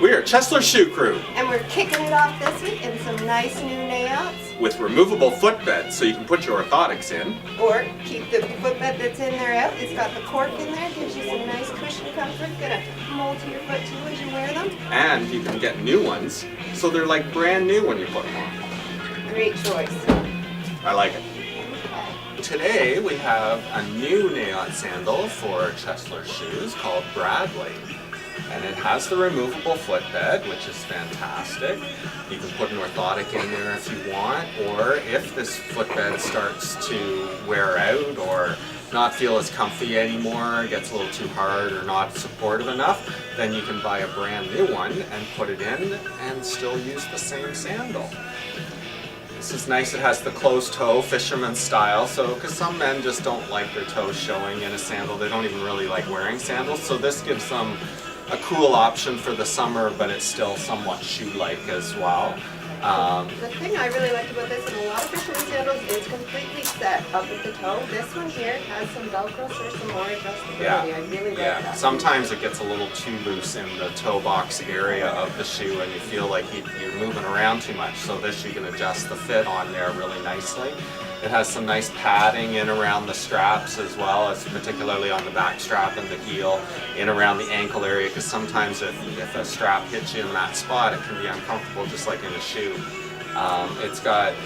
We are Chesler Shoe Crew. And we're kicking it off this week in some nice new nayouts. With removable footbeds so you can put your orthotics in. Or keep the footbed that's in there out. It's got the cork in there, gives you some nice cushion comfort. Gonna mold to your foot too as you wear them. And you can get new ones, so they're like brand new when you put them on. Great choice. I like it. Today we have a new nayout sandal for Chesler Shoes called Bradley. And it has the removable footbed, which is fantastic. You can put an orthotic in there if you want, or if this footbed starts to wear out or not feel as comfy anymore, gets a little too hard or not supportive enough, then you can buy a brand new one and put it in and still use the same sandal. This is nice. It has the closed toe, fisherman style, so because some men just don't like their toes showing in a sandal. They don't even really like wearing sandals, so this gives them a cool option for the summer, but it's still somewhat shoe-like as well. The thing I really liked about this, and a lot of fisherman sandals, is completely set up at the toe. This one here has some Velcro for some more adjustability. Yeah. I really like that. Sometimes it gets a little too loose in the toe box area of the shoe and you feel like you're moving around too much. So this, you can adjust the fit on there really nicely. It has some nice padding in around the straps as well, as particularly on the back strap and the heel, in around the ankle area, because sometimes if a strap hits you in that spot, it can be uncomfortable just like in a shoe.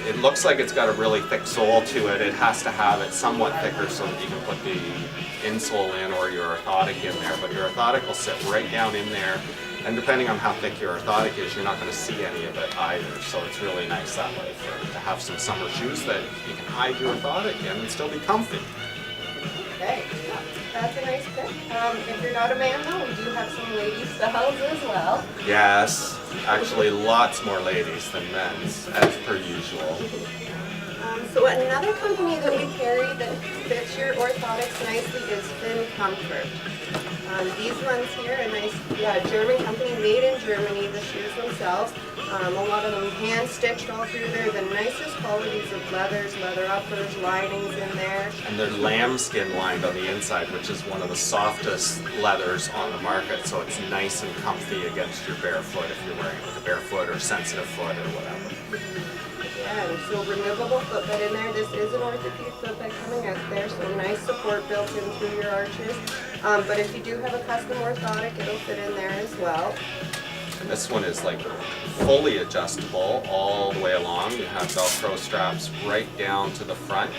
It looks like it's got a really thick sole to it. It has to have it somewhat thicker so that you can put the insole in or your orthotic in there, but your orthotic will sit right down in there. And depending on how thick your orthotic is, you're not going to see any of it either. So it's really nice that way to have some summer shoes that you can hide your orthotic in and still be comfy. Okay, yeah, that's a nice pick. If you're not a man though, we do have some lady styles as well. Yes, actually lots more ladies than men's, as per usual. So another company that we carry that fits your orthotics nicely is Comfort. These ones here, a nice German company, made in Germany, the shoes themselves. A lot of them hand stitched all through there. The nicest qualities of leathers, leather uppers, linings in there. And they're lambskin lined on the inside, which is one of the softest leathers on the market. So it's nice and comfy against your bare foot if you're wearing like a barefoot or sensitive foot or whatever. Yeah, and so removable footbed in there. This is an orthopedic footbed coming out there, so nice support built in through your arches. But if you do have a custom orthotic, it'll fit in there as well. And this one is like fully adjustable all the way along. You have Velcro straps right down to the front,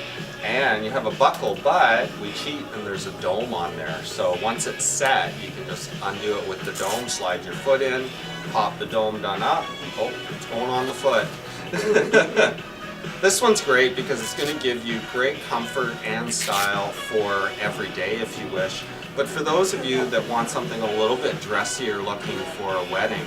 and you have a buckle, but we cheat and there's a dome on there. So once it's set, you can just undo it with the dome, slide your foot in, pop the dome down up. Oh, it's going on the foot. This one's great because it's going to give you great comfort and style for every day if you wish. But for those of you that want something a little bit dressier looking for a wedding,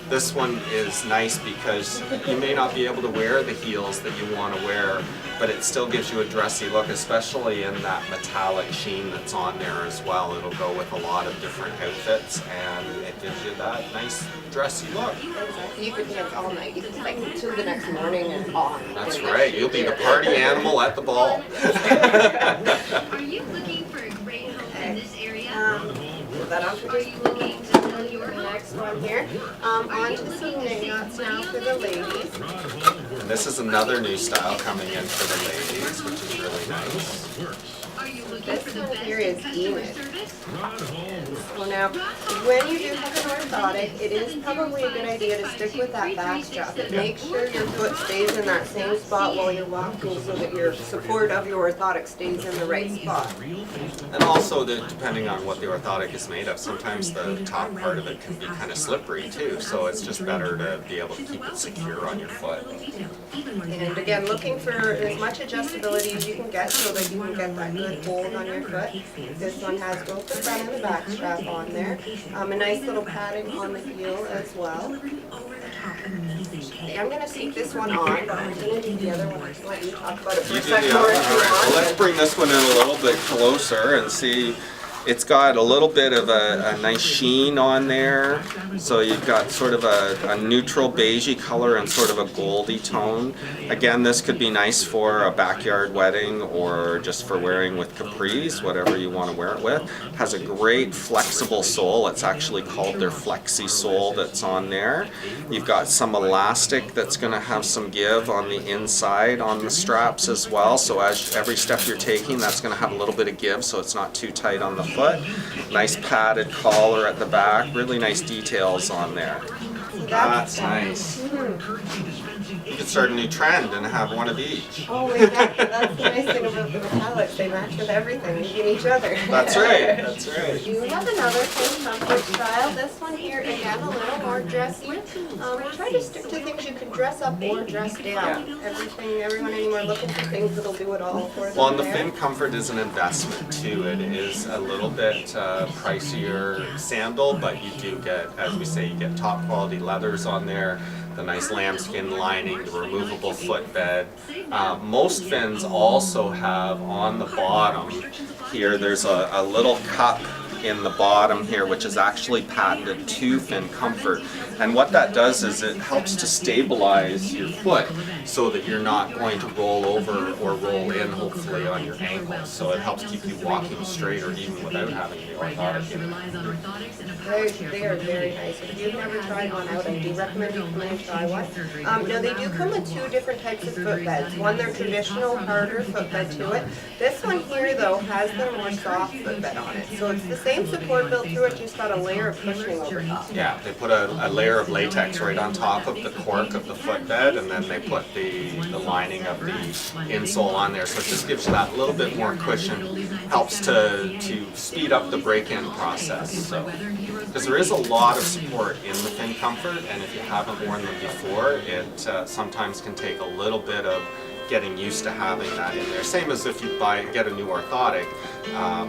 this one is nice because you may not be able to wear the heels that you want to wear, but it still gives you a dressy look, especially in that metallic sheen that's on there as well. It'll go with a lot of different outfits and it gives you that nice dressy look. You could dance all night. You could like until the next morning and on. That's right. You'll be the party animal at the ball. Are you looking for a great home in this area? Put that on for Are you looking to sell your the home? next one here. On to some nayouts now for the ladies. And this is another new style coming in for the ladies, which is really nice. Are you looking This for the one best here is customer Enid. service? So now, when you do have an orthotic, it is probably a good idea to stick with that back strap and make sure your foot stays in that same spot while you're walking so that your support of your orthotic stays in the right spot. And also, depending on what the orthotic is made of, sometimes the top part of it can be kind of slippery too, so it's just better to be able to keep it secure on your foot. And again, looking for as much adjustability as you can get so that you can get that good hold on your foot. This one has both the front and the back strap on there. A nice little padding on the heel as well. Okay, I'm going to take this one on, but I'm going to do the other one. I'll let you talk about it for You a do the second other more one. if All you right, want. well, let's bring this one in a little bit closer and see It's got a little bit of a nice sheen on there, so you've got sort of a neutral beigey color and sort of a goldy tone. Again, this could be nice for a backyard wedding or just for wearing with capris, whatever you want to wear it with. It has a great flexible sole. It's actually called their Flexi sole that's on there. You've got some elastic that's going to have some give on the inside on the straps as well, so as every step you're taking, that's going to have a little bit of give so it's not too tight on the foot. Nice padded collar at the back, really nice details on there. That's nice. You could start a new trend and have one of each. Oh, exactly. That's the nice thing about the metallics. They match with everything, even each other. That's right. That's right. You have another thin comfort style. This one here, again, a little more dressy. Try to stick to things you can dress up or dress down. Everyone anymore looking for things that'll do it all for them. Well, and the Thin Comfort is an investment too. It is a little bit pricier sandal, but you do get, as we say, you get top quality leathers on there, the nice lambskin lining, the removable footbed. Most fins also have on the bottom here, there's a little cup in the bottom here, which is actually patented to Thin Comfort. And what that does is it helps to stabilize your foot so that you're not going to roll over or roll in, hopefully, on your ankles. So it helps keep you walking straight or even without having the orthotic in it. They are very nice. If you've never tried one out, I do recommend you come in and try one. Now, they do come with two different types of footbeds. One, their traditional, harder footbed to it. This one here, though, has the more soft footbed on it. So it's the same support built through it, just got a layer of cushioning over top. Yeah, they put a layer of latex right on top of the cork of the footbed, and then they put the lining of the insole on there. So it just gives you that little bit more cushion, helps to speed up the break-in process. So, because there is a lot of support in the Thin Comfort, and if you haven't worn them before, it sometimes can take a little bit of getting used to having that in there. Same as if you get a new orthotic,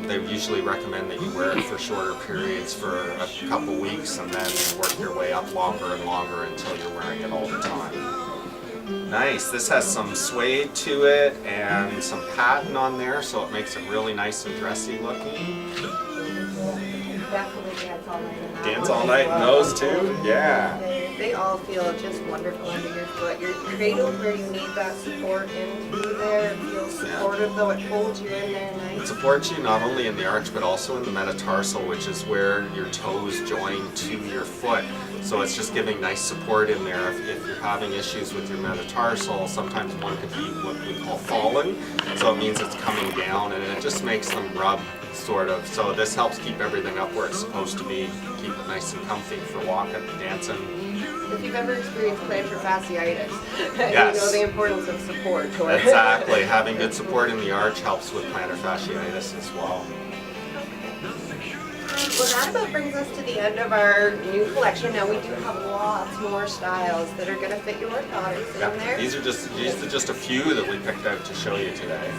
they usually recommend that you wear it for shorter periods for a couple weeks and then work your way up longer and longer until you're wearing it all the time. Nice. This has some suede to it and some pattern on there, so it makes it really nice and dressy looking. Definitely dance all night in that Dance one all as night in well. those too? Yeah. They all feel just wonderful under your foot. You're cradled where you need that support in through there. It feels supportive, though it holds you in there It nice. supports you not only in the arch but also in the metatarsal, which is where your toes join to your foot. So it's just giving nice support in there. If you're having issues with your metatarsal, sometimes one could be what we call fallen. So it means it's coming down and it just makes them rub, sort of. So this helps keep everything up where it's supposed to be, keep it nice and comfy for walking, dancing. If you've ever experienced plantar fasciitis, Yes. you know the importance of support. Exactly. Having good support in the arch helps with plantar fasciitis as well. Well, that about brings us to the end of our new collection. Now we do have lots more styles that are going to fit your orthotics in there. These are just a few that we picked out to show you today.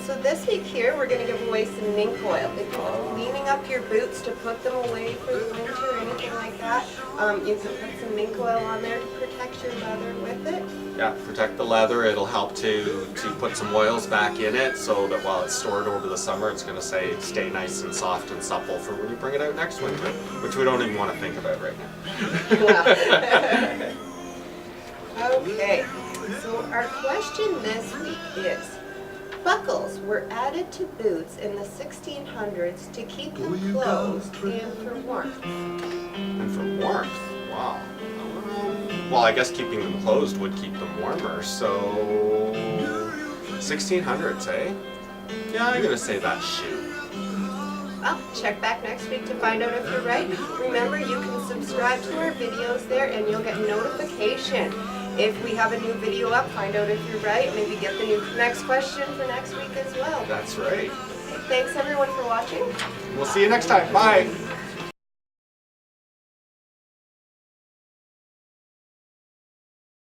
So this week here, we're going to give away some mink oil. If you're cleaning up your boots to put them away for the winter or anything like that, you can put some mink oil on there to protect your leather with it. Yeah, protect the leather. It'll help to put some oils back in it so that while it's stored over the summer, it's going to stay nice and soft and supple for when you bring it out next winter, which we don't even want to think about right now. Okay, so our question this week is, buckles were added to boots in the 1600s to keep them closed and for warmth. And for warmth, wow. Well, I guess keeping them closed would keep them warmer, so 1600s, eh? Yeah, I'm gonna say that's shoe. Well, check back next week to find out if you're right. Remember, you can subscribe to our videos there and you'll get notification. If we have a new video up, find out if you're right. Maybe get the next question for next week as well. That's right. Thanks everyone for watching. We'll see you next time. Bye.